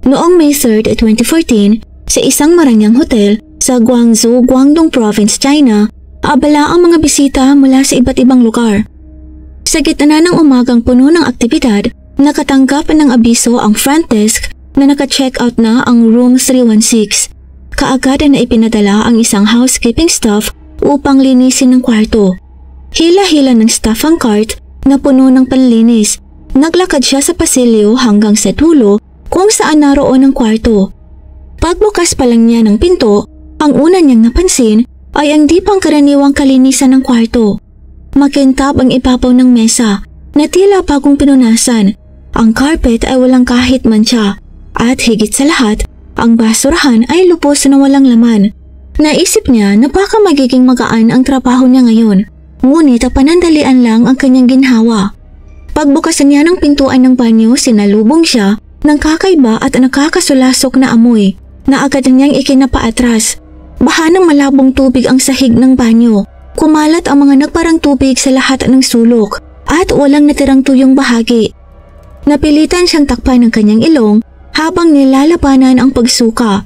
Noong May 3, 2014, sa isang marangyang hotel sa Guangzhou, Guangdong Province, China, abala ang mga bisita mula sa iba't ibang lugar. Sa gitna ng umagang puno ng aktibidad, nakatanggap ng abiso ang front desk na naka-check out na ang room 316. Kaagad na ipinadala ang isang housekeeping staff upang linisin ng kwarto. Hila-hila ng staff ang cart na puno ng panlinis. Naglakad siya sa pasilyo hanggang sa dulo kung saan naroon ang kwarto. Pagbukas pa lang niya ng pinto, ang una niyang napansin ay ang di pangkaraniwang kalinisan ng kwarto. Makintab ang ibabaw ng mesa na tila bagong pinunasan. Ang carpet ay walang kahit mantsa at higit sa lahat, ang basurahan ay lubos na walang laman. Naisip niya na baka magiging magaan ang trabaho niya ngayon, ngunit panandalian lang ang kanyang ginhawa. Pagbukasan niya ng pintuan ng banyo, sinalubong siya ng kakaiba at nakakasulasok na amoy na agad niyang ikinapaatras. Baha ng malabong tubig ang sahig ng banyo. Kumalat ang mga nagparang tubig sa lahat ng sulok at walang natirang tuyong bahagi. Napilitan siyang takpan ng kanyang ilong habang nilalabanan ang pagsuka.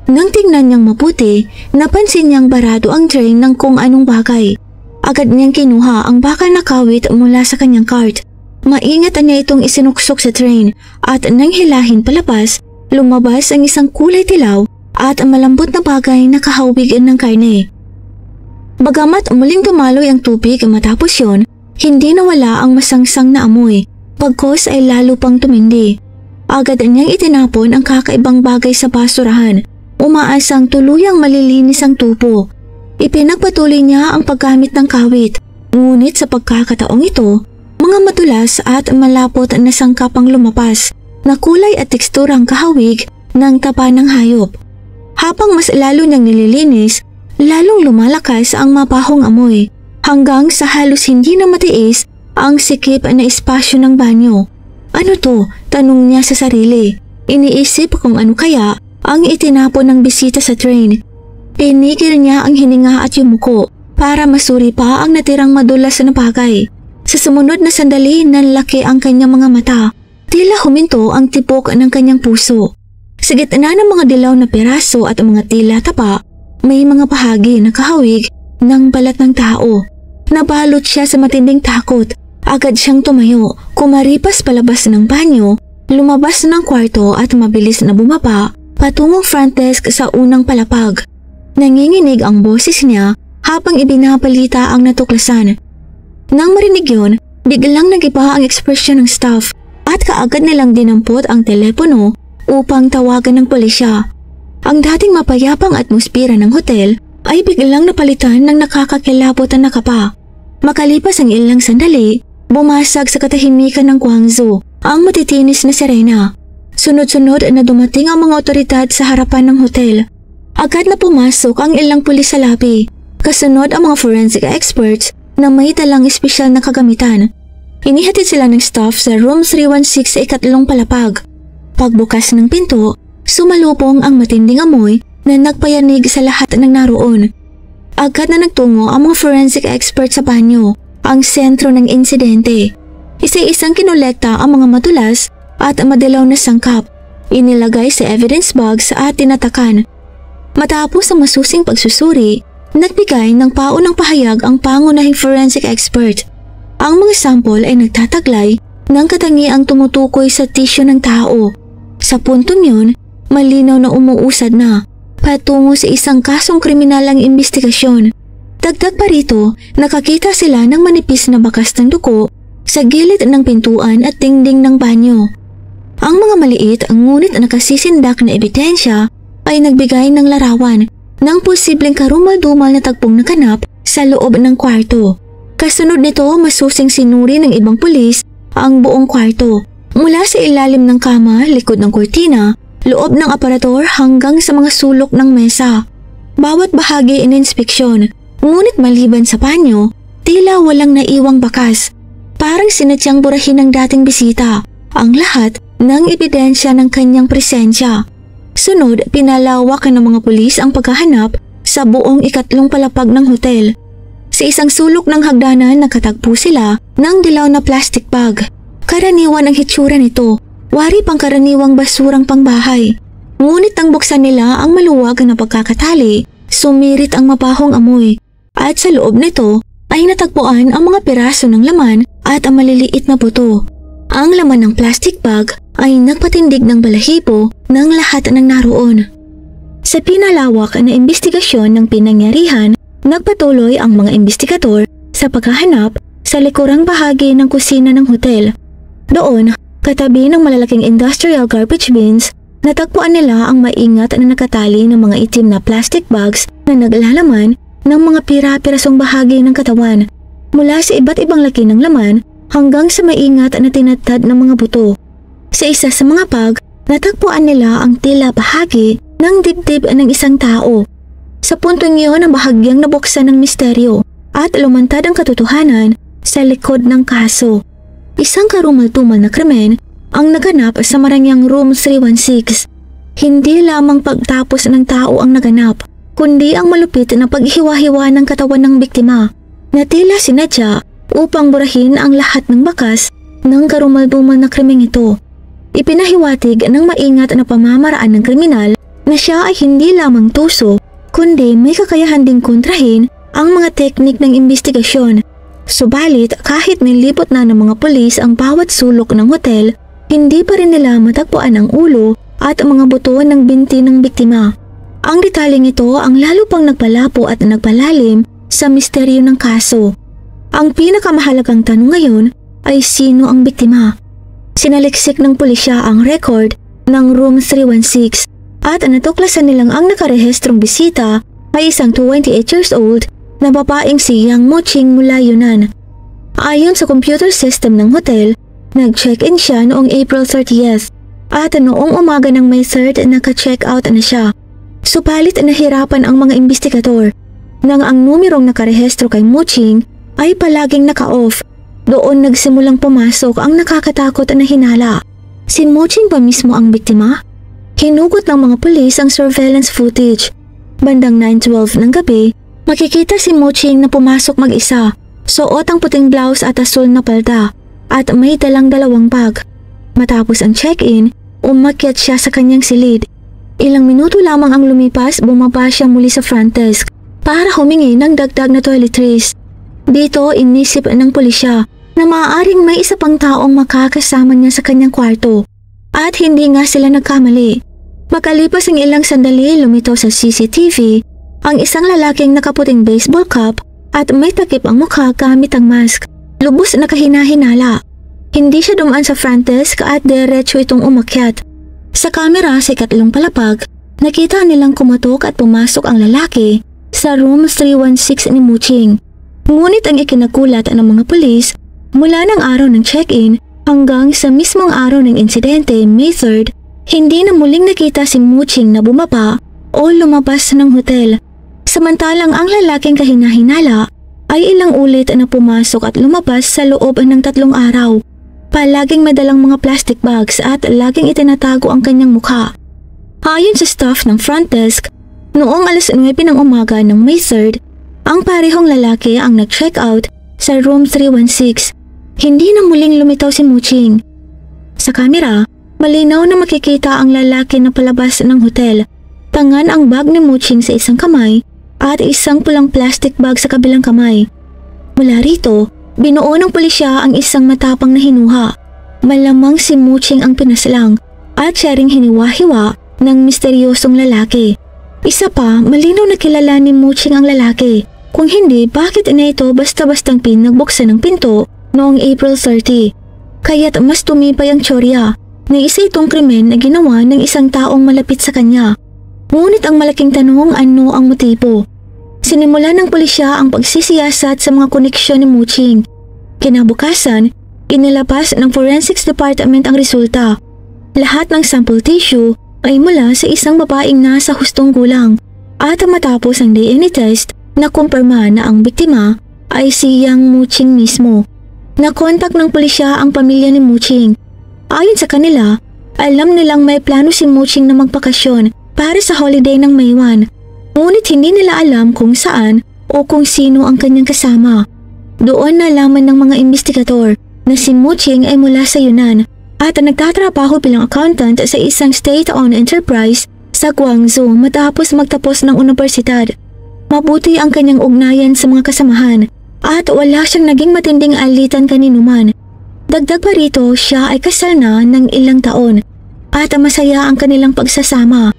Nang tingnan niyang mabuti, napansin niyang barado ang drain ng kung anong bagay. Agad niyang kinuha ang bakal na kawit mula sa kanyang cart. Maingat niya itong isinuksok sa drain at nang hilahin palabas, lumabas ang isang kulay dilaw at malambot na bagay na kahawig ng karne. Bagamat muling dumaloy ang tubig matapos yon, hindi nawala ang masangsang na amoy, pagkos ay lalo pang tumindi. Agad niyang itinapon ang kakaibang bagay sa basurahan, umaasang tuluyang malilinis ang tubo. Ipinagpatuloy niya ang paggamit ng kawit, ngunit sa pagkakataong ito, mga matulas at malapot na sangkap ang lumapas na kulay at teksturang kahawig ng tapa ng hayop. Habang mas lalo niyang nililinis, lalong lumalakas ang mapahong amoy hanggang sa halos hindi na matiis ang sikip na espasyo ng banyo. Ano to? Tanong niya sa sarili. Iniisip kung ano kaya ang itinapon ng bisita sa train. Pinigil niya ang hininga at yumuko para masuri pa ang natirang madulas na bagay. Sa sumunod na sandali, nanlaki ang kanyang mga mata. Tila huminto ang tipok ng kanyang puso. Sa gitna ng mga dilaw na piraso at mga tila tapa, may mga bahagi na kahawig ng balat ng tao. Nabalot siya sa matinding takot. Agad siyang tumayo, kumaripas palabas ng banyo, lumabas ng kwarto at mabilis na bumaba patungong front desk sa unang palapag. Nanginginig ang boses niya habang ibinabalita ang natuklasan. Nang marinig yun, biglang nagiba ang ekspresyon ng staff at kaagad nilang dinampot ang telepono upang tawagan ng pulisya. Ang dating mapayapang atmosphere ng hotel ay biglang napalitan ng nakakakilabot na nakapa. Makalipas ang ilang sandali, bumasag sa katahimikan ng Guangzhou ang matitinis na sirena. Sunod-sunod na dumating ang mga otoridad sa harapan ng hotel. Agad na pumasok ang ilang pulis sa lobby, kasunod ang mga forensic experts na may dalang espesyal na kagamitan. Inihatid sila ng staff sa room 316 sa ikatlong palapag. Pagbukas ng pinto, sumalubong ang matinding amoy na nagpayanig sa lahat ng naroon. Agad na nagtungo ang mga forensic experts sa banyo, ang sentro ng insidente. Isa-isang kinolekta ang mga matulas at madilaw na sangkap. Inilagay sa evidence box at tinatakan. Matapos ang masusing pagsusuri, nagbigay ng paunang pahayag ang pangunahing forensic expert. Ang mga sample ay nagtataglay ng katangiang tumutukoy sa tisyo ng tao. Sa puntong yun, malinaw na umuusad na patungo sa isang kasong kriminal ang investigasyon. Dagdag pa rito, nakakita sila ng manipis na bakas ng dugo sa gilid ng pintuan at dingding ng banyo. Ang mga maliit ngunit nakasisindak na ebidensya ay nagbigay ng larawan ng posibleng karumal-dumal na tagpong naganap sa loob ng kwarto. Kasunod nito, masusing sinuri ng ibang pulis ang buong kwarto. Mula sa ilalim ng kama, likod ng kurtina, loob ng aparador hanggang sa mga sulok ng mesa. Bawat bahagi ininspeksyon, ngunit maliban sa banyo, tila walang naiwang bakas. Parang sinadyang burahin ng dating bisita ang lahat ng ebidensya ng kanyang presensya. Sunod, pinalawak ng mga pulis ang paghahanap sa buong ikatlong palapag ng hotel. Sa isang sulok ng hagdanan, nakatagpo sila ng dilaw na plastic bag. Karaniwan ang hitsura nito, wari pang karaniwang basurang pangbahay. Ngunit nang buksan nila ang maluwag na pagkakatali, sumirit ang mapahong amoy. At sa loob nito ay natagpuan ang mga piraso ng laman at ang maliliit na buto. Ang laman ng plastic bag ay nagpatindig ng balahibo ng lahat ng naroon. Sa pinalawak na imbestigasyon ng pinangyarihan, nagpatuloy ang mga investigador sa paghahanap sa likurang bahagi ng kusina ng hotel. Doon, katabi ng malalaking industrial garbage bins, natagpuan nila ang maingat na nakatali ng mga itim na plastic bags na naglalaman ng mga pira-pirasong bahagi ng katawan, mula sa iba't ibang laki ng laman hanggang sa maingat na tinadtad ng mga buto. Sa isa sa mga bag, natagpuan nila ang tila bahagi ng dibdib ng isang tao. Sa puntong iyon ang bahagyang nabuksan ng misteryo at lumantad ang katotohanan sa likod ng kaso. Isang karumal-tumal na krimen ang naganap sa Marangyang Room 316. Hindi lamang pagtapos ng tao ang naganap, kundi ang malupit na paghiwa-hiwa ng katawan ng biktima na tila sinadya upang burahin ang lahat ng bakas ng karumal-dumal na krimeng ito. Ipinahiwatig ng maingat na pamamaraan ng kriminal na siya ay hindi lamang tuso, kundi may kakayahan ding kontrahin ang mga teknik ng investigasyon. Subalit kahit may libot na ng mga pulis ang bawat sulok ng hotel, hindi pa rin nila matagpuan ang ulo at ang mga buto ng binti ng biktima. Ang detaling ito ang lalo pang nagpalapo at nagpalalim sa misteryo ng kaso. Ang pinakamahalagang tanong ngayon ay sino ang biktima. Sinaliksik ng pulisya ang record ng Room 316 at natuklasan nilang ang nakarehestrong bisita ay isang 28 years old na babaeng si Yang Muching mula Yunnan. Ayon sa computer system ng hotel, nag-check-in siya noong April 30th at noong umaga ng May 3rd naka-check out na siya. Subalit nahirapan ang mga investigador nang ang numerong nakarehestro kay Muching ay palaging naka-off. Doon nagsimulang pumasok ang nakakatakot na hinala. Si Muching ba mismo ang biktima? Hinugot ng mga pulis ang surveillance footage. Bandang 9:12 ng gabi, makikita si Muching na pumasok mag-isa. Suot ang puting blouse at asul na palda at may dalang dalawang bag. Matapos ang check-in, umakyat siya sa kanyang silid. Ilang minuto lamang ang lumipas, bumaba siya muli sa front desk para humingi ng dagdag na toiletries. Dito inisip ng pulisya na maaaring may isa pang taong makakasama niya sa kanyang kwarto at hindi nga sila nagkamali. Makalipas ang ilang sandali, lumitaw sa CCTV ang isang lalaking nakaputing baseball cap at may takip ang mukha gamit ang mask. Lubos na kahina-hinala. Hindi siya dumaan sa front desk at diretso itong umakyat. Sa kamera sa ikatlong palapag, nakita nilang kumatok at pumasok ang lalaki sa Room 316 ni Muching. Ngunit ang ikinagulat ng mga pulis, mula ng araw ng check-in hanggang sa mismong araw ng insidente, May 3rd, hindi na muling nakita si Muching na bumaba o lumabas ng hotel. Samantalang ang lalaking kahina-hinala ay ilang ulit na pumasok at lumabas sa loob ng 3 araw. Palaging madalang mga plastic bags at laging itinatago ang kanyang mukha. Ayon sa staff ng front desk, noong alas 9 ng umaga ng May 3rd, ang parehong lalaki ang nag-check out sa Room 316. Hindi na muling lumitaw si Muching. Sa kamera, malinaw na makikita ang lalaki na palabas ng hotel. Tangan ang bag ni Muching sa isang kamay at isang pulang plastic bag sa kabilang kamay. Mula rito, binuo ng pulisya ang isang matapang na hinuha. Malamang si Muching ang pinaslang at siya ring hiniwa-hiwa ng misteryosong lalaki. Isa pa, malinaw na kilala ni Muching ang lalaki. Kung hindi, bakit na ito basta-bastang pinagbuksan ng pinto noong April 30? Kaya't mas tumibay ang tsorya na isa itong krimen na ginawa ng isang taong malapit sa kanya. Ngunit ang malaking tanong, ano ang motibo? Sinimula ng pulisya ang pagsisiyasat sa mga koneksyon ni Muching. Kinabukasan, inilabas ng Forensics Department ang resulta. Lahat ng sample tissue ay mula sa isang babaeng nasa hustong gulang. At matapos ang DNA test, nakumpirma na ang biktima ay si Yang Muching mismo. Nakontak ng pulisya ang pamilya ni Muching. Ayon sa kanila, alam nilang may plano si Muching na magpakasyon para sa holiday ng May 1. Ngunit hindi nila alam kung saan o kung sino ang kanyang kasama. Doon nalaman ng mga investigador na si Muching ay mula sa Yunnan at nagtatrabaho bilang accountant sa isang state-owned enterprise sa Guangzhou matapos magtapos ng universidad. Mabuti ang kanyang ugnayan sa mga kasamahan at wala siyang naging matinding alitan kaninuman. Dagdag pa rito, siya ay kasal na ng ilang taon at masaya ang kanilang pagsasama.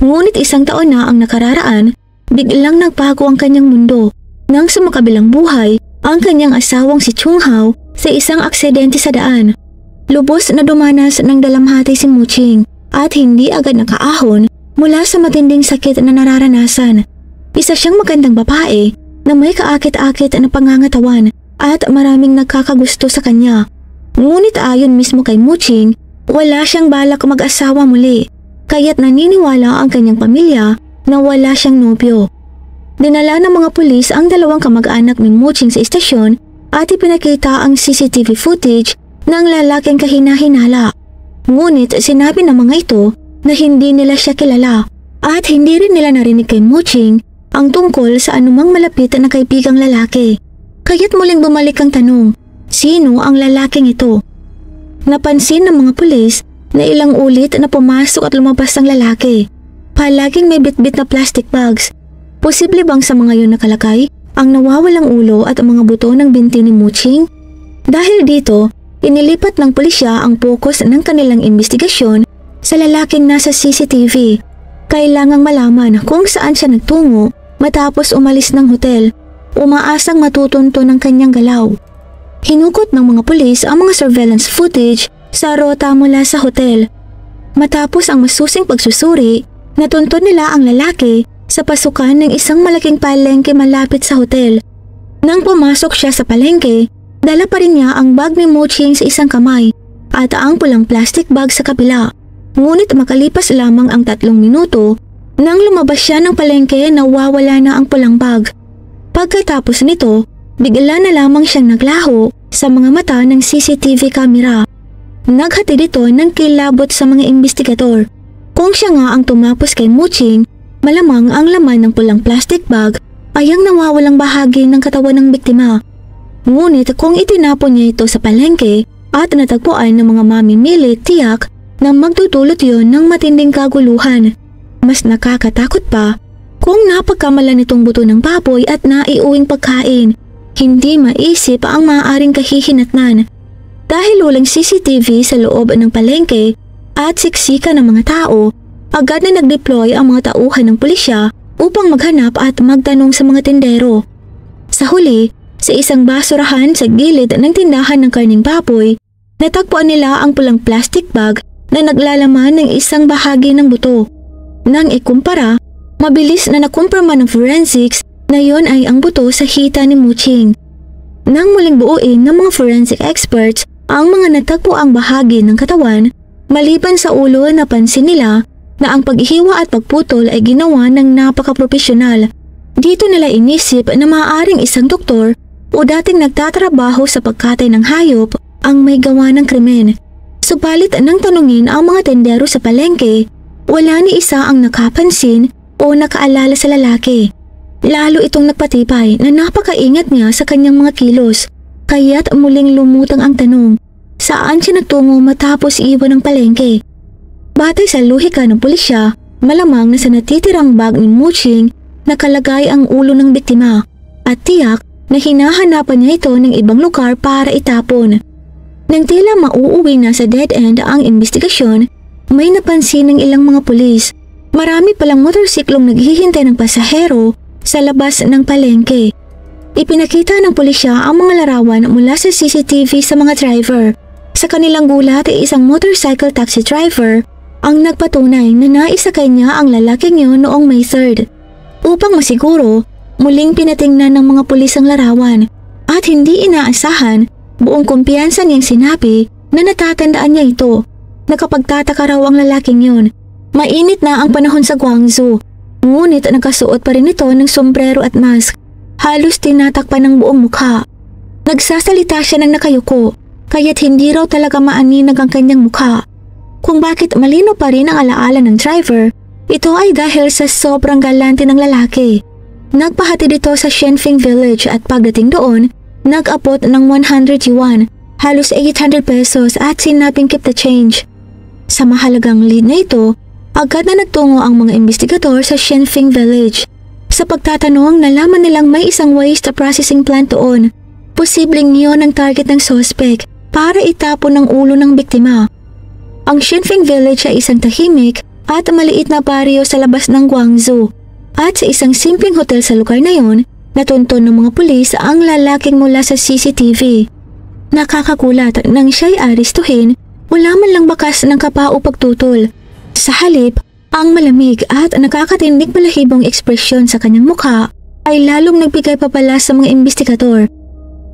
Ngunit isang taon na ang nakararaan, biglang nagbago ang kanyang mundo nang sumakabilang buhay ang kanyang asawang si Chung Hao sa isang aksidente sa daan. Lubos na dumanas ng dalamhati si Muching at hindi agad nakaahon mula sa matinding sakit na nararanasan. Isa siyang magandang babae na may kaakit-akit na pangangatawan at maraming nagkakagusto sa kanya. Ngunit ayon mismo kay Muching, wala siyang balak mag-asawa muli, kaya't naniniwala ang kanyang pamilya na wala siyang nobyo. Dinala ng mga pulis ang dalawang kamag-anak ni Muching sa istasyon at ipinakita ang CCTV footage ng lalaking kahina-hinala. Ngunit sinabi ng mga ito na hindi nila siya kilala at hindi rin nila narinig kay Muching ang tungkol sa anumang malapit na kaibigang lalaki. Kaya't muling bumalik ang tanong, sino ang lalaking ito? Napansin ng mga pulis na ilang ulit na pumasok at lumabas ang lalaki. Palaging may bitbit na plastic bags. Posible bang sa mga yun nakalakay ang nawawalang ulo at ang mga buto ng binti ni Muching? Dahil dito, inilipat ng pulisya ang pokus ng kanilang investigasyon sa lalaking nasa CCTV. Kailangang malaman kung saan siya nagtungo matapos umalis ng hotel. Umaasang matutunto ng kanyang galaw. Hinukot ng mga pulis ang mga surveillance footage sa rota mula sa hotel. Matapos ang masusing pagsusuri, natunto nila ang lalaki sa pasukan ng isang malaking palengke malapit sa hotel. Nang pumasok siya sa palengke, dala pa rin niya ang bag ni Muching sa isang kamay at ang pulang plastic bag sa kabila. Ngunit makalipas lamang ang 3 minuto, nang lumabas siya ng palengke, nawawala na ang pulang bag. Pagkatapos nito, bigla na lamang siyang naglaho sa mga mata ng CCTV camera. Naghatid ito ng kilabot sa mga investigador. Kung siya nga ang tumapos kay Muching, malamang ang laman ng pulang plastic bag ay ang nawawalang bahagi ng katawan ng biktima. Ngunit kung itinapon niya ito sa palengke at natagpuan ng mga mamimili, tiyak na magdudulot yon ng matinding kaguluhan. Mas nakakatakot pa kung napagkamalan itong buto ng baboy at naiuwing pagkain. Hindi maisip ang maaaring kahihinatnan. Dahil walang CCTV sa loob ng palengke at siksika ng mga tao, agad na nag-deploy ang mga tauhan ng pulisya upang maghanap at magtanong sa mga tindero. Sa huli, sa isang basurahan sa gilid ng tindahan ng karning baboy, natagpuan nila ang pulang plastic bag na naglalaman ng isang bahagi ng buto. Nang ikumpara, mabilis na nakumpirma ng forensics na yon ay ang buto sa hita ni Muching. Nang muling buuin ng mga forensic experts ang mga natagpuang bahagi ng katawan, maliban sa ulo, napansin nila na ang paghihiwa at pagputol ay ginawa ng napaka-propesyonal. Dito nila inisip na maaaring isang doktor o dating nagtatrabaho sa pagkatay ng hayop ang may gawa ng krimen. Subalit nang tanungin ang mga tendero sa palengke, wala ni isa ang nakapansin o nakaalala sa lalaki. Lalo itong nagpatibay na napakaingat niya sa kanyang mga kilos, kaya't muling lumutang ang tanong, saan siya nagtungo matapos iwan ng palengke? Batay sa luhika ng pulisya, malamang na sa natitirang bag ni Muching nakalagay ang ulo ng biktima at tiyak na hinahanapan niya ito ng ibang lugar para itapon. Nang tila mauuwi na sa dead end ang investigasyon, may napansin ng ilang mga pulis. Marami palang motorsiklong naghihintay ng pasahero sa labas ng palengke. Ipinakita ng pulisya ang mga larawan mula sa CCTV sa mga driver. Sa kanilang gulat ay isang motorcycle taxi driver ang nagpatunay na naisakay niya ang lalaking yun noong May 3rd. Upang masiguro, muling pinatingnan ng mga pulis ang larawan at hindi inaasahan, buong kumpiyansa niyang sinabi na natatandaan niya ito. Nakapagtataka raw ang lalaking yun. Mainit na ang panahon sa Guangzhou, ngunit nakasuot pa rin ito ng sombrero at mask. Halos tinatakpan ng buong mukha. Nagsasalita siya ng nakayuko, kaya't hindi raw talaga maaninag ang kanyang mukha. Kung bakit malino pa rin ang alaala ng driver, ito ay dahil sa sobrang galante ng lalaki. Nagpahatid ito sa Shenfeng Village at pagdating doon, nag-abot ng 100 yuan, halos 800 pesos at sinabing keep the change. Sa mahalagang lead na ito, agad na nagtungo ang mga investigador sa Shenfeng Village. Sa pagtatanong, nalaman nilang may isang waste processing plant doon. Posibleng yun ang target ng suspect para itapon ng ulo ng biktima. Ang Shenfeng Village ay isang tahimik at maliit na baryo sa labas ng Guangzhou. At sa isang simpleng hotel sa lugar na yun, natunton ng mga pulis ang lalaking mula sa CCTV. Nakakagulat nang siya'y aristuhin, wala man lang bakas ng kapao pagtutol. Sa halip, ang malamig at nakakatindig balahibong ekspresyon sa kanyang mukha ay lalong nagbigay papala sa mga investigador.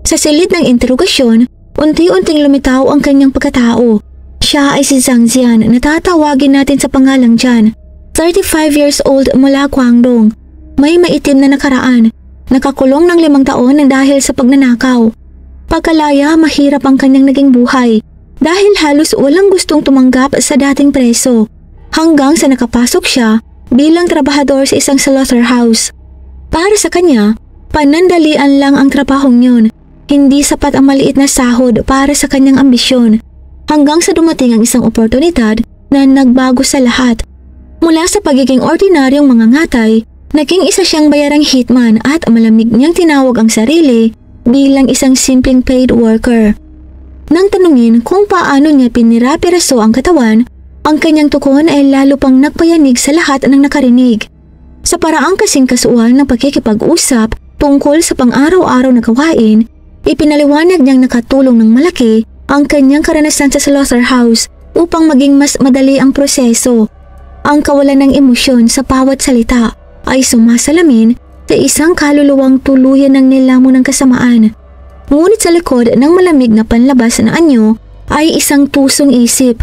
Sa silid ng interogasyon, unti-unting lumitaw ang kanyang pagkatao. Siya ay si Zhang Jian na tatawagin natin sa pangalang Jan. 35 years old mula Guangdong. May maitim na nakaraan. Nakakulong ng 5 taon dahil sa pagnanakaw. Pagkalaya, mahirap ang kanyang naging buhay dahil halos walang gustong tumanggap sa dating preso. Hanggang sa nakapasok siya bilang trabahador sa isang slaughterhouse. Para sa kanya, panandalian lang ang trabahong yun. Hindi sapat ang maliit na sahod para sa kanyang ambisyon. Hanggang sa dumating ang isang oportunidad na nagbago sa lahat. Mula sa pagiging ordinaryong mangangatay, naging isa siyang bayarang hitman at malamig niyang tinawag ang sarili bilang isang simpleng paid worker. Nang tanungin kung paano niya pinira-piraso ang katawan, ang kanyang tukon ay lalo pang nagpayanig sa lahat ng nakarinig. Sa paraang kasing kasual ng pagkikipag-usap tungkol sa pang-araw-araw na gawain, ipinaliwanag niyang nakatulong ng malaki ang kanyang karanasan sa slaughterhouse upang maging mas madali ang proseso. Ang kawalan ng emosyon sa bawat salita ay sumasalamin sa isang kaluluwang tuluyan ng nilamon ng kasamaan. Ngunit sa likod ng malamig na panlabas na anyo ay isang tusong isip.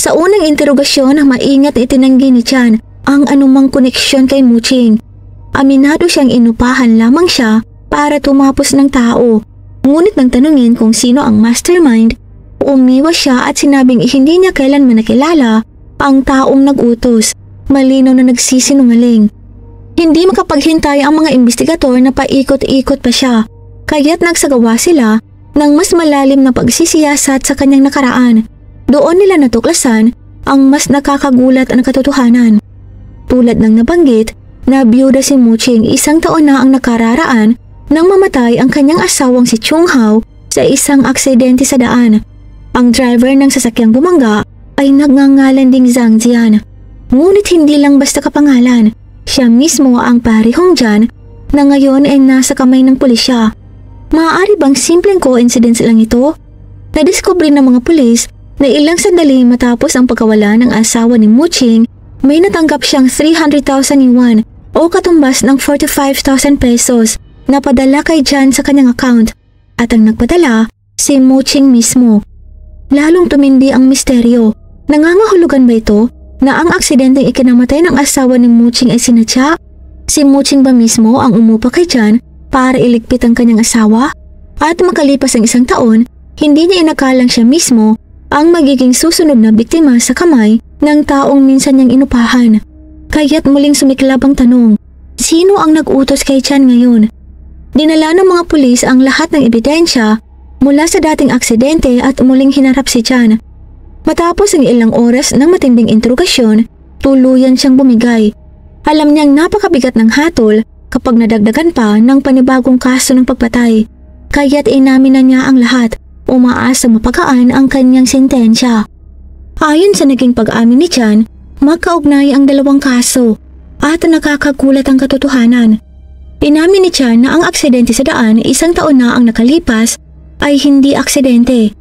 Sa unang interogasyon, maingat na itinanggi ni Chan ang anumang koneksyon kay Muching. Aminado siyang inupahan lamang siya para tumapos ng tao. Ngunit nang tanungin kung sino ang mastermind, umiwas siya at sinabing hindi niya kailanman nakilala ang taong nag-utos. Malinaw na nagsisinungaling. Hindi makapaghintay ang mga investigador na paikot-ikot pa siya, kaya't nagsagawa sila ng mas malalim na pagsisiyasat sa kanyang nakaraan. Doon nila natuklasan ang mas nakakagulat na katotohanan. Tulad ng nabanggit, na biyuda si Muching 1 taon na ang nakararaan nang mamatay ang kanyang asawang si Chung Hao sa isang aksidente sa daan. Ang driver ng sasakyang bumangga ay nagngangalan ding Zhang Jian. Ngunit hindi lang basta kapangalan, siya mismo ang pari Hong Jian na ngayon ay nasa kamay ng pulisya. Maaari bang simpleng coincidence lang ito? Nadiskubre ng mga pulis na ilang sandali matapos ang pagkawala ng asawa ni Muching, may natanggap siyang 300,000 yuan o katumbas ng 45,000 pesos na padala kay Jian sa kanyang account, at ang nagpadala si Muching mismo. Lalong tumindi ang misteryo. Nangangahulugan ba ito na ang aksidenteng ikinamatay ng asawa ni Muching ay sinadya? Si Muching ba mismo ang umupa kay Jian para iligpit ang kanyang asawa? At makalipas ang 1 taon, hindi niya inakalang siya mismo ang magiging susunod na biktima sa kamay ng taong minsan niyang inupahan. Kaya't muling sumiklab ang tanong, sino ang nag-utos kay Jian ngayon? Dinala ng mga pulis ang lahat ng ebidensya mula sa dating aksidente at muling hinarap si Jian. Matapos ang ilang oras ng matinding interogasyon, tuluyan siyang bumigay. Alam niyang napakabigat ng hatol kapag nadagdagan pa ng panibagong kaso ng pagpatay. Kaya't inamin na niya ang lahat, umaasang mapagaan ang kanyang sentensya. Ayon sa naging pag-amin ni Jian, magkaugnay ang 2 kaso at nakakagulat ang katotohanan. Inamin ni Jian na ang aksidente sa daan 1 taon na ang nakalipas ay hindi aksidente.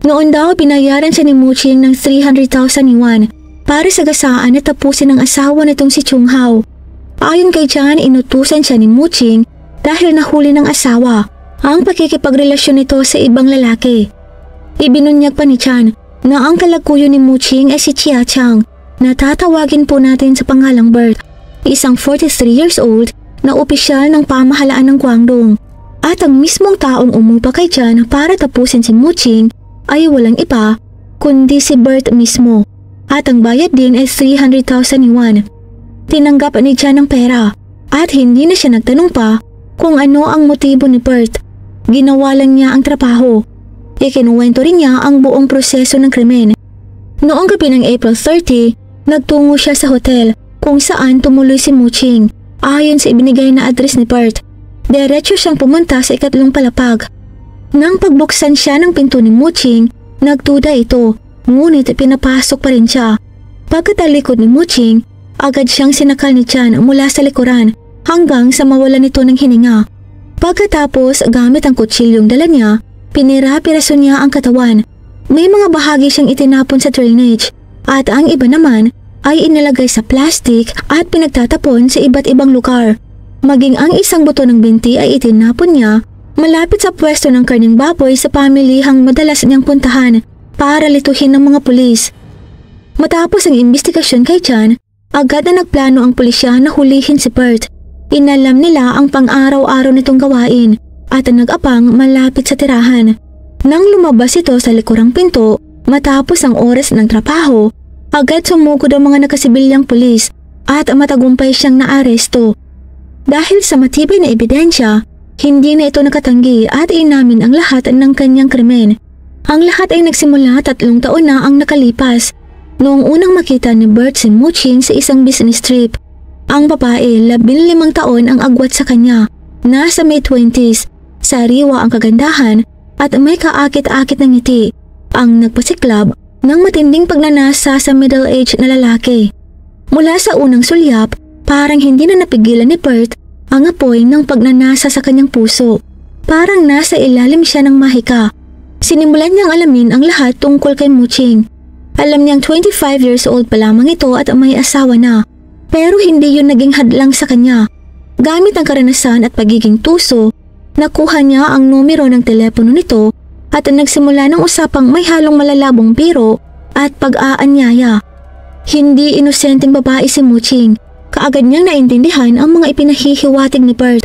Noon daw binayaran siya ni Muching ng 300,000 yuan para sagasaan at tapusin ang asawa nitong si Chung Hao. Ayon kay Jian, inutusan siya ni Muching dahil nahuli ng asawa ang pakikipagrelasyon nito sa ibang lalaki. Ibinunyag pa ni Jian na ang kalagkuyo ni Muching ay si Chia Chang na tatawagin po natin sa pangalang Bert, isang 43 years old na opisyal ng pamahalaan ng Guangdong. At ang mismong taong umupa kay Jian para tapusin si Muching ay walang iba kundi si Bert mismo, at ang bayad din ay 300,000 yuan. Tinanggap ni Jian ang pera at hindi na siya nagtanong pa kung ano ang motibo ni Bert. Ginawa lang niya ang trabaho. Ikinuwento rin niya ang buong proseso ng krimen. Noong gabi ng April 30, nagtungo siya sa hotel kung saan tumuloy si Muching ayon sa ibinigay na address ni Bert. Diretso siyang pumunta sa ikatlong palapag. Nang pagbuksan siya ng pinto ni Muching, nagduda ito, ngunit pinapasok pa rin siya. Pagkatalikod ni Muching, agad siyang sinakal ni Chan mula sa likuran hanggang sa mawalan nito ng hininga. Pagkatapos gamit ang kutsilyong dala niya, pinira-piraso niya ang katawan. May mga bahagi siyang itinapon sa drainage at ang iba naman ay inilagay sa plastic at pinagtatapon sa iba't ibang lugar. Maging ang isang buto ng binti ay itinapon niya malapit sa pwesto ng karning baboy sa pamilihang madalas niyang puntahan para lituhin ng mga pulis. Matapos ang investigasyon kay Chan, agad na nagplano ang pulisya na hulihin si Bert. Inalam nila ang pang-araw-araw nitong gawain at nag-apang malapit sa tirahan. Nang lumabas ito sa likurang pinto, matapos ang oras ng trabaho, agad sumugod ang mga nakasibilyang pulis at matagumpay siyang naaresto. Dahil sa matibay na ebidensya, hindi na ito nakatanggi at inamin ang lahat ng kanyang krimen. Ang lahat ay nagsimula 3 taon na ang nakalipas noong unang makita ni Bert si Muching sa isang business trip. Ang babae, 15 taon ang agwat sa kanya, nasa May 20s, sariwa ang kagandahan at may kaakit-akit na ngiti, ang nagpasiklab ng matinding pagnanasa sa middle-aged na lalaki. Mula sa unang sulyap, parang hindi na napigilan ni Bert ang apoy ng pagnanasa sa kanyang puso. Parang nasa ilalim siya ng mahika. Sinimulan niyang alamin ang lahat tungkol kay Muching. Alam niyang 25 years old pa lamang ito at may asawa na. Pero hindi yun naging hadlang sa kanya. Gamit ang karanasan at pagiging tuso, nakuha niya ang numero ng telepono nito at nagsimula ng usapang may halong malalabong biro at pag-aanyaya. Hindi inosenteng babae si Muching. Kaagad niyang naintindihan ang mga ipinahihiwatig ni Bert.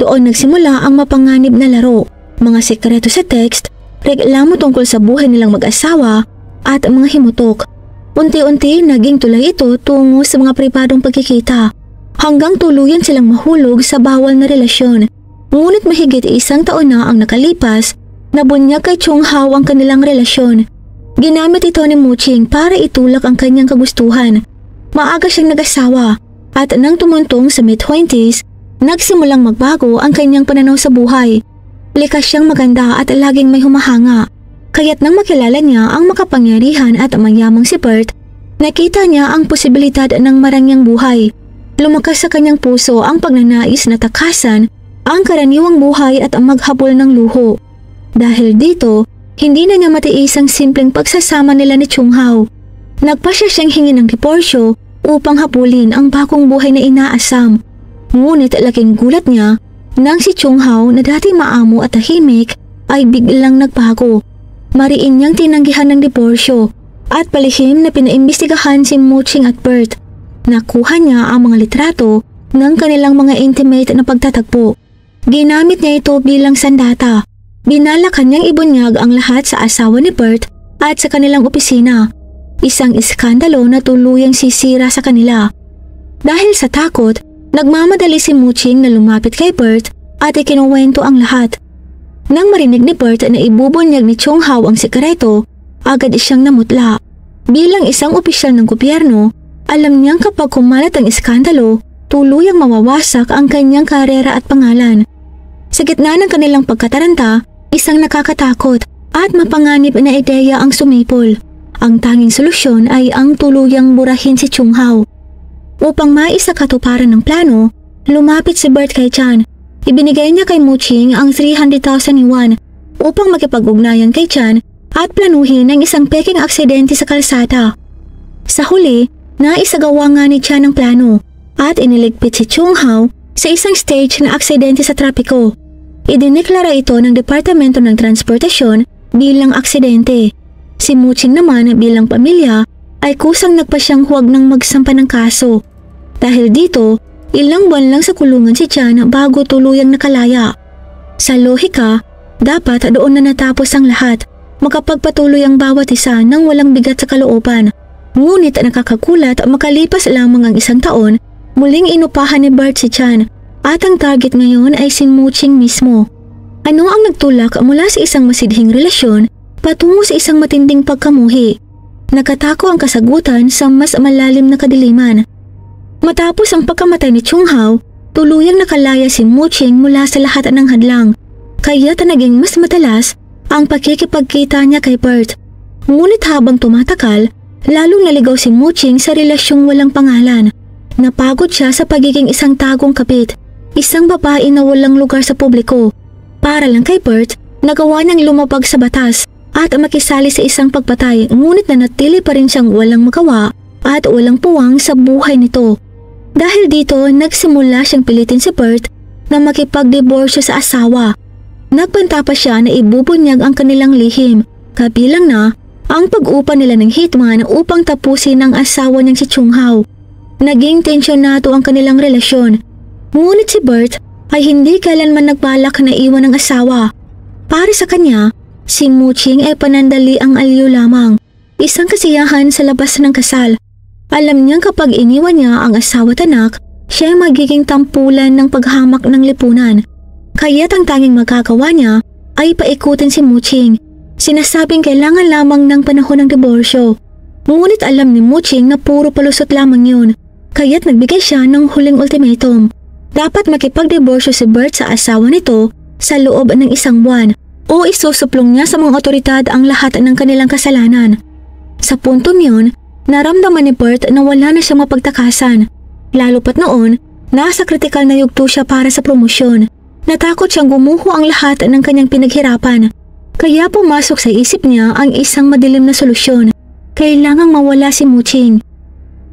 Doon nagsimula ang mapanganib na laro, mga sekreto sa text, reklamo tungkol sa buhay nilang mag-asawa at mga himutok. Unti-unti naging tulay ito tungo sa mga pribadong pagkikita hanggang tuluyan silang mahulog sa bawal na relasyon. Ngunit mahigit 1 taon na ang nakalipas, nabunyag kay Chung Hao ang kanilang relasyon. Ginamit ito ni Muching para itulak ang kanyang kagustuhan. Maaga siyang nag-asawa at nang tumuntong sa mid-20s, nagsimulang magbago ang kanyang pananaw sa buhay. Likas siyang maganda at laging may humahanga. Kaya't nang makilala niya ang makapangyarihan at mayamang si Bert, nakita niya ang posibilidad ng marangyang buhay. Lumakas sa kanyang puso ang pagnanais na takasan ang karaniwang buhay at ang maghabol ng luho. Dahil dito, hindi na niya matiis ang simpleng pagsasama nila ni Chung Hao. Nagpasya siyang hingin ng diporsyo upang habulin ang bagong buhay na inaasam. Ngunit laking gulat niya nang si Chung Hao na dati maamo at tahimik ay biglang nagbago. Mariin niyang tinanggihan ng diporsyo at palihim na pinaimbestigahan si Muching at Bert. Nakuha niya ang mga litrato ng kanilang mga intimate na pagtatagpo. Ginamit niya ito bilang sandata. Binalakan niyang ibunyag ang lahat sa asawa ni Bert at sa kanilang opisina. Isang iskandalo na tuluyang sisira sa kanila. Dahil sa takot, nagmamadali si Muching na lumapit kay Bert at ikinuwento ang lahat. Nang marinig ni Bert na ibubunyag ni Chung Hao ang sekreto, agad siyang namutla. Bilang isang opisyal ng gobyerno, alam niyang kapag kumalat ang iskandalo, tuluyang mawawasak ang kanyang karera at pangalan. Sa gitna ng kanilang pagkataranta, isang nakakatakot at mapanganib na ideya ang sumipol. Ang tanging solusyon ay ang tuluyang burahin si Chung Hao. Upang maisakatuparan ng plano, lumapit si Bert kay Chan. Ibinigay niya kay Muching ang 300,000 yuan upang makipag-ugnayan kay Chan at planuhin ang isang peking aksidente sa kalsada. Sa huli, naisagawa nga ni Chan ang plano at iniligpit si Chung Hao sa isang stage na aksidente sa trapiko. Idineklara ito ng Departamento ng Transportasyon bilang aksidente. Si Muching naman bilang pamilya ay kusang nagpasyang huwag nang magsampa ng kaso. Dahil dito, ilang buwan lang sa kulungan si Chan bago tuluyang nakalaya. Sa lohika, dapat doon na natapos ang lahat, makapagpatuloy ang bawat isa nang walang bigat sa kalooban. Ngunit nakakagulat makalipas lamang ang 1 taon, muling inupahan ni Bert si Chan at ang target ngayon ay si Muching mismo. Ano ang nagtulak mula sa isang masidhing relasyon patungo sa isang matinding pagkamuhi? Nakatako ang kasagutan sa mas malalim na kadiliman. Matapos ang pagkamatay ni Chung Hao, tuluyang nakalaya si Mu Qing mula sa lahat ng hadlang, kaya naging mas madalas ang pakikipagkita niya kay Bert. Ngunit habang tumatakal, lalong naligaw si Mu Qing sa relasyong walang pangalan. Napagod siya sa pagiging isang tagong kapit, isang babae na walang lugar sa publiko. Para lang kay Bert, nagawa niyang lumabag sa batas at makisali sa isang pagpatay, ngunit nanatili pa rin siyang walang magawa at walang puwang sa buhay nito. Dahil dito, nagsimula siyang pilitin si Bert na makipagdiborsyo sa asawa. Nagbanta pa siya na ibubunyag ang kanilang lihim, kabilang na ang pag-upa nila ng hitman upang tapusin ang asawa niyang si Chung Hao. Naging tensyonado ang kanilang relasyon, ngunit si Bert ay hindi kailanman nagbalak na iwan ng asawa. Para sa kanya, si Mu Qing ay panandali ang aliw lamang, isang kasiyahan sa labas ng kasal. Alam niyang kapag iniwan niya ang asawa at anak, siya ay magiging tampulan ng paghamak ng lipunan. Kaya't ang tanging magagawa niya ay paikutin si Mu Qing. Sinasabing kailangan lamang ng panahon ng diborsyo. Ngunit alam ni Mu Qing na puro palusot lamang yun, kaya't nagbigay siya ng huling ultimatum. Dapat makipagdiborsyo si Bert sa asawa nito sa loob ng 1 buwan o isusuplong niya sa mga otoridad ang lahat ng kanilang kasalanan. Sa puntong yun, naramdaman ni Bert na wala na siyang mapagtakasan. Lalo pat noon, nasa kritikal na yugto siya para sa promosyon. Natakot siyang gumuho ang lahat ng kanyang pinaghirapan. Kaya pumasok sa isip niya ang isang madilim na solusyon. Kailangang mawala si Mu Qing.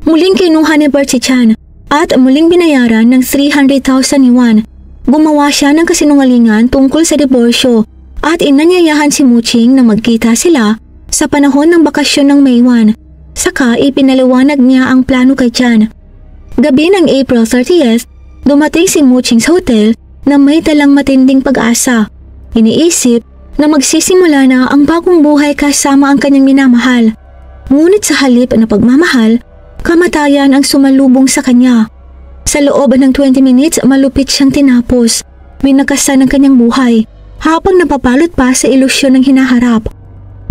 Muling kinuha ni Bert si Chan at muling binayaran ng 300,000 yuan. Gumawa siya ng kasinungalingan tungkol sa diborsyo at inanyayahan si Mu Qing na magkita sila sa panahon ng bakasyon ng May 1. Saka ipinaliwanag niya ang plano kay Chan. Gabi ng April 30th, dumating si Mu Qing sa hotel na may dalang matinding pag-asa. Iniisip na magsisimula na ang bagong buhay kasama ang kanyang minamahal. Ngunit sa halip na pagmamahal, kamatayan ang sumalubong sa kanya. Sa loob ng 20 minutes, malupit siyang tinapos. Binakasan ang kanyang buhay habang napapalot pa sa ilusyon ng hinaharap.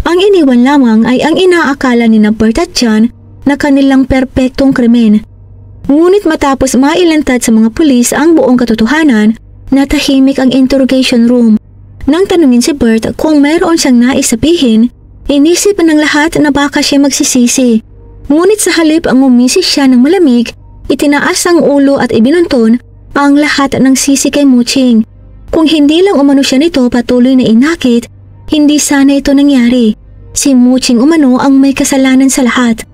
Ang iniwan lamang ay ang inaakala ni Bert at Chan na kanilang perpektong krimen. Ngunit matapos mailantad sa mga pulis ang buong katotohanan, natahimik ang interrogation room. Nang tanungin si Bert kung mayroon siyang nais sabihin, inisip ng lahat na baka siya magsisisi. Ngunit sa halip ang umisi siya ng malamig, itinaas ang ulo at ibinunton ang lahat ng sisi kay Mu Qing. Kung hindi lang umano siya nito patuloy na inakit, hindi sana ito nangyari. Si Mu Qing umano ang may kasalanan sa lahat.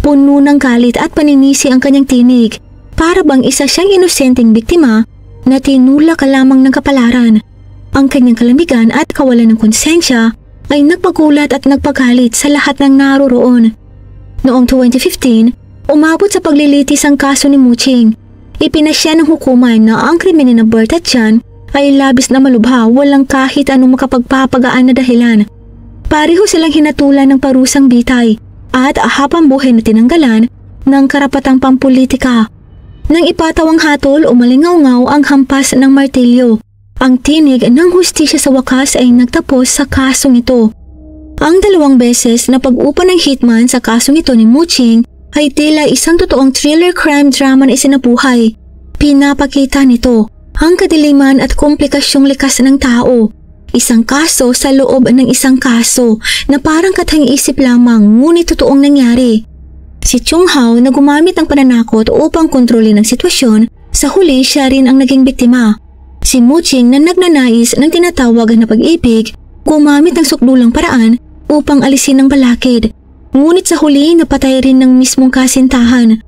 Puno ng galit at paninisi ang kanyang tinig, para bang isa siyang inosenteng biktima na tinulak lamang ng kapalaran. Ang kanyang kalamigan at kawalan ng konsensya ay nagpagulat at nagpagalit sa lahat ng naroroon. Noong 2015, umabot sa paglilitis ang kaso ni Mu Qing. Ipinasya ng hukuman na ang krimen ni Bert at Chan ay labis na malubha, walang kahit anong makapagpapagaan na dahilan. Pareho silang hinatulan ng parusang bitay at habang buhay na tinanggalan ng karapatang pampolitika. Nang ipatawang hatol, umalingaw-ngaw ang hampas ng martilyo. Ang tinig ng hustisya sa wakas ay nagtapos sa kasong ito. Ang 2 beses na pag-upa ng hitman sa kasong ito ni Mu Qing ay tila isang totoong thriller crime drama na isinabuhay. Pinapakita nito ang kadiliman at komplikasyong likas ng tao. Isang kaso sa loob ng isang kaso na parang katang-isip lamang ngunit totoong nangyari. Si Chung Hao na gumamit ng pananakot upang kontrolin ang sitwasyon, sa huli siya rin ang naging biktima. Si Mu Qing na nagnanais ng tinatawag na pag-ibig, gumamit ng sukdulang paraan upang alisin ang balakid. Ngunit sa huli napatay rin ng mismong kasintahan.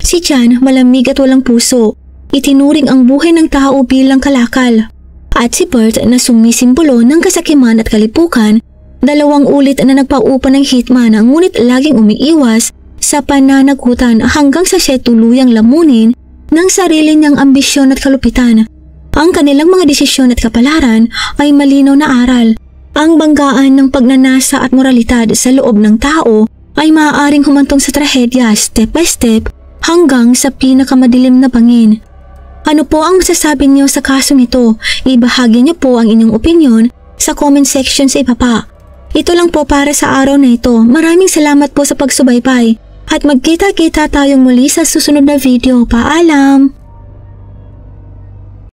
Si Chan malamig at walang puso. Itinuring ang buhay ng tao bilang kalakal. At si Bert na sumisimbolo ng kasakiman at kalipukan, 2 ulit na nagpaupa ng hitman ngunit laging umiiwas sa pananagutan hanggang sa siya tuluyang lamunin ng sarili niyang ambisyon at kalupitan. Ang kanilang mga desisyon at kapalaran ay malinaw na aral. Ang banggaan ng pagnanasa at moralidad sa loob ng tao ay maaaring humantong sa trahedya step by step hanggang sa pinakamadilim na bangin. Ano po ang masasabi niyo sa kasong ito? Ibahagi niyo po ang inyong opinion sa comment section sa ibaba. Ito lang po para sa araw na ito. Maraming salamat po sa pagsubaybay at magkita-kita tayong muli sa susunod na video. Paalam!